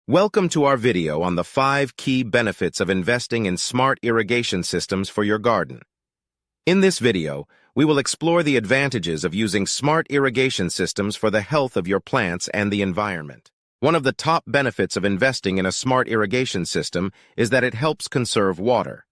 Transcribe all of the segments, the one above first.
Welcome to our video on the 5 key benefits of investing in smart irrigation systems for your garden. In this video, we will explore the advantages of using smart irrigation systems for the health of your plants and the environment. One of the top benefits of investing in a smart irrigation system is that it helps conserve water.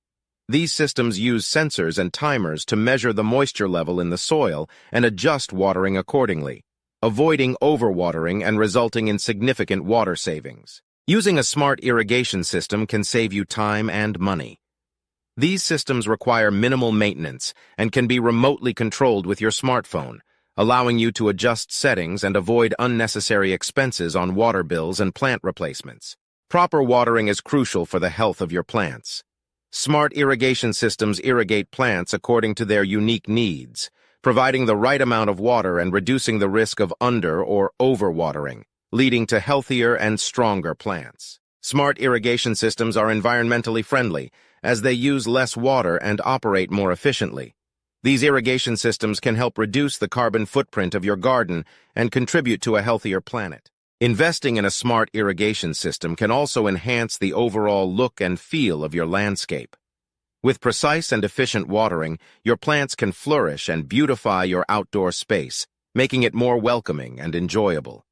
These systems use sensors and timers to measure the moisture level in the soil and adjust watering accordingly, avoiding overwatering and resulting in significant water savings. Using a smart irrigation system can save you time and money. These systems require minimal maintenance and can be remotely controlled with your smartphone, allowing you to adjust settings and avoid unnecessary expenses on water bills and plant replacements. Proper watering is crucial for the health of your plants. Smart irrigation systems irrigate plants according to their unique needs, providing the right amount of water and reducing the risk of under- or overwatering, leading to healthier and stronger plants. Smart irrigation systems are environmentally friendly, as they use less water and operate more efficiently. These irrigation systems can help reduce the carbon footprint of your garden and contribute to a healthier planet. Investing in a smart irrigation system can also enhance the overall look and feel of your landscape. With precise and efficient watering, your plants can flourish and beautify your outdoor space, making it more welcoming and enjoyable.